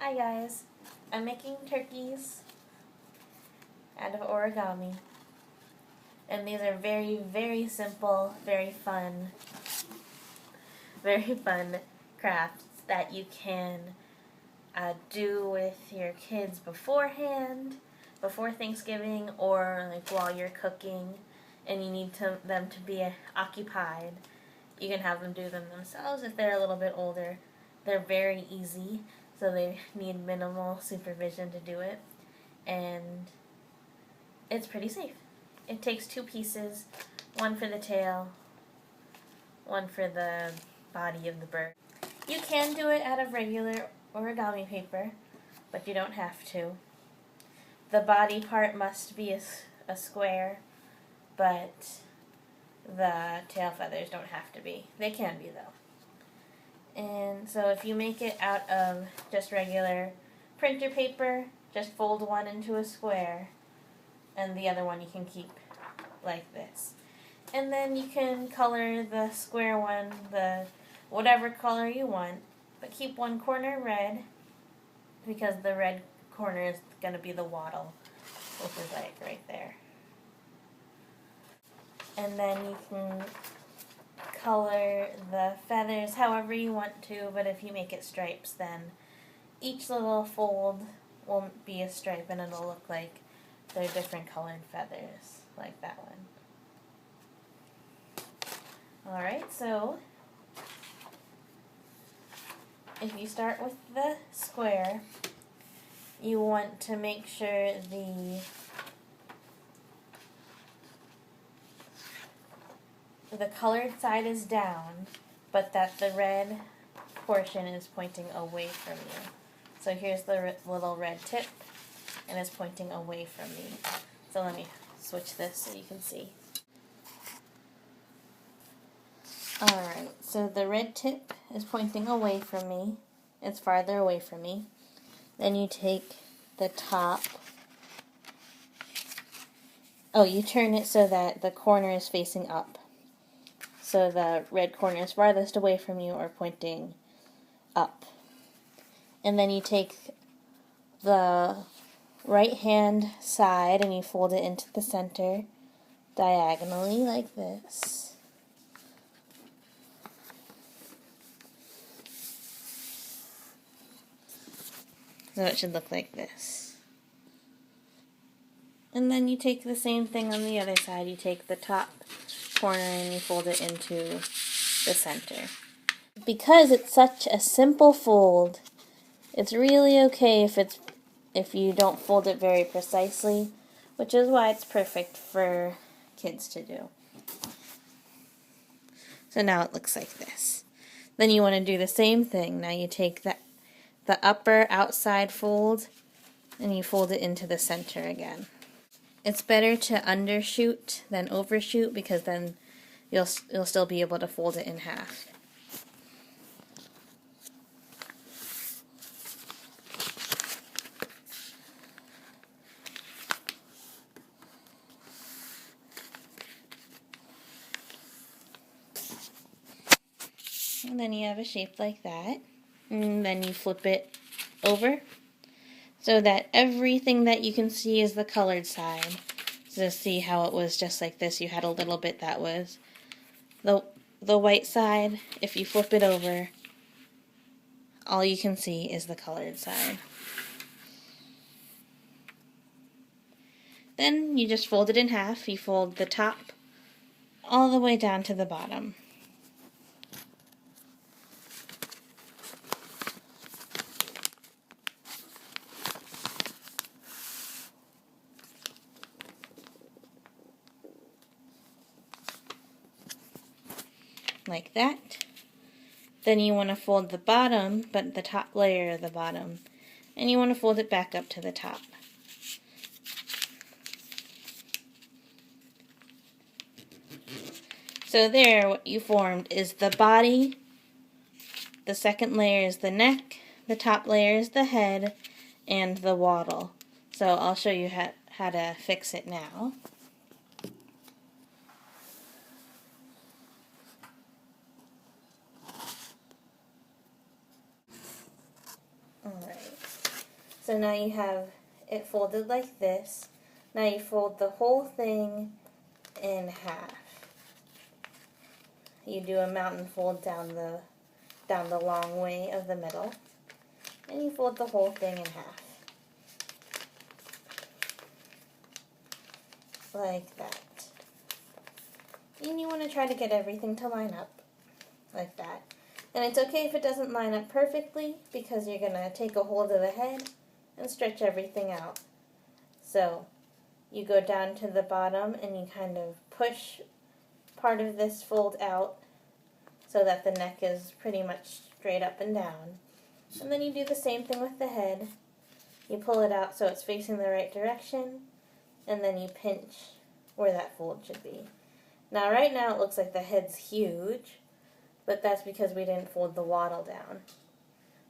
Hi guys, I'm making turkeys out of origami, and these are very simple, very fun crafts that you can do with your kids beforehand, before Thanksgiving, or like while you're cooking and you need them to be occupied. You can have them do them themselves if they're a little bit older. They're very easy, so they need minimal supervision to do it, and it's pretty safe. It takes 2 pieces, one for the tail, one for the body of the bird. You can do it out of regular origami paper, but you don't have to. The body part must be a square, but the tail feathers don't have to be. They can be though. And so if you make it out of just regular printer paper, just fold one into a square, and the other one you can keep like this. And then you can color the square one whatever color you want, but keep one corner red, because the red corner is going to be the wattle, which is like right there. And then you can color the feathers however you want to, but if you make it stripes, then each little fold will be a stripe and it'll look like they're different colored feathers, like that one. Alright, so if you start with the square, you want to make sure the colored side is down, but that the red portion is pointing away from you. So here's the little red tip, and it's pointing away from me. So let me switch this so you can see. Alright, so the red tip is pointing away from me. It's farther away from me. Then you take the top. Oh, you turn it so that the corner is facing up. So the red corner is farthest away from you or pointing up. And then you take the right hand side and you fold it into the center diagonally like this. So it should look like this. And then you take the same thing on the other side. You take the top corner and you fold it into the center. Because it's such a simple fold, it's really okay if you don't fold it very precisely, which is why it's perfect for kids to do. So now it looks like this. Then you want to do the same thing. Now you take the upper outside fold and you fold it into the center again. It's better to undershoot than overshoot, because then you'll still be able to fold it in half. And then you have a shape like that. And then you flip it over so that everything that you can see is the colored side. So see how it was just like this. You had a little bit that was the white side. If you flip it over, all you can see is the colored side. Then you just fold it in half. You fold the top all the way down to the bottom. Like that. Then you want to fold the bottom, but the top layer of the bottom, and you want to fold it back up to the top. So there, what you formed is the body, the second layer is the neck, the top layer is the head, and the wattle. So I'll show you how to fix it now. Alright, So now you have it folded like this. Now you fold the whole thing in half. You do a mountain fold down the long way of the middle, and you fold the whole thing in half. Like that. And you want to try to get everything to line up like that. And it's okay if it doesn't line up perfectly, because you're going to take a hold of the head and stretch everything out. So you go down to the bottom and you kind of push part of this fold out so that the neck is pretty much straight up and down. And then you do the same thing with the head. You pull it out so it's facing the right direction, and then you pinch where that fold should be. Now right now it looks like the head's huge, but that's because we didn't fold the wattle down.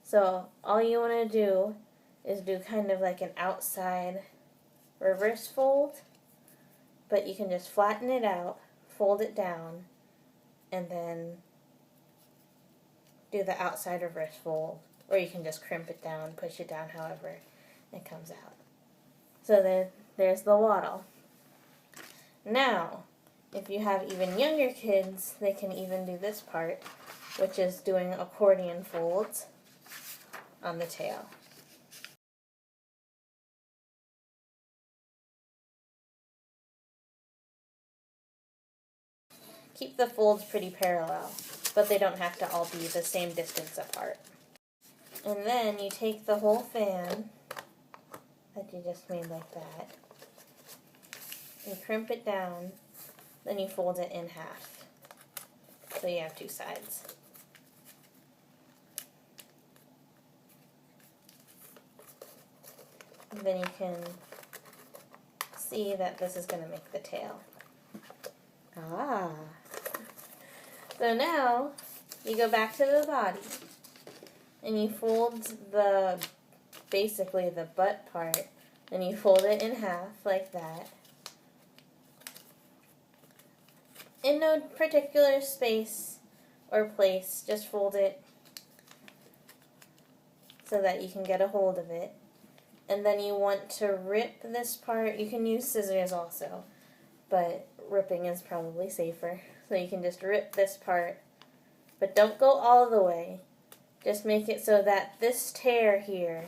So all you want to do is do kind of like an outside reverse fold, but you can just flatten it out, fold it down, and then do the outside reverse fold, or you can just crimp it down, push it down, however it comes out. So there's the wattle. Now, if you have even younger kids, they can even do this part, which is doing accordion folds on the tail. Keep the folds pretty parallel, but they don't have to all be the same distance apart. And then you take the whole fan that you just made like that, you crimp it down, then you fold it in half, so you have two sides. And then you can see that this is going to make the tail. Ah! So now you go back to the body and you fold basically the butt part, and you fold it in half like that. In no particular space or place, just fold it so that you can get a hold of it. And then you want to rip this part. You can use scissors also, but ripping is probably safer. So you can just rip this part, but don't go all the way. Just make it so that this tear here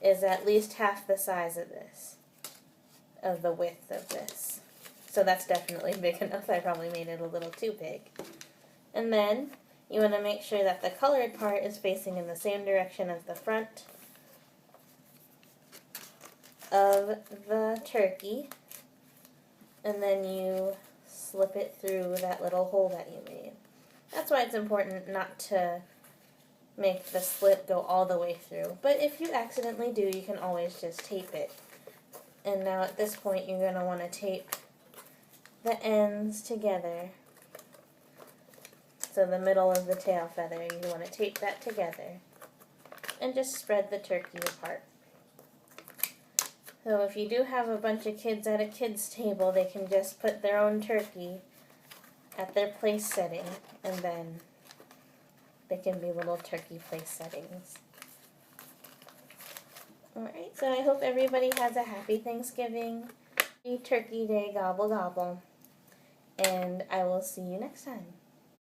is at least half the size of this, of the width of this. So that's definitely big enough. I probably made it a little too big. And then you want to make sure that the colored part is facing in the same direction as the front of the turkey. And then you slip it through that little hole that you made. That's why it's important not to make the slit go all the way through. But if you accidentally do, you can always just tape it. And now at this point, you're going to want to tape the ends together. So the middle of the tail feather, you want to tape that together. And just spread the turkey apart. So if you do have a bunch of kids at a kids' table, they can just put their own turkey at their place setting, and then they can be little turkey place settings. Alright, so I hope everybody has a happy Thanksgiving. Happy Turkey Day, gobble gobble. And I will see you next time.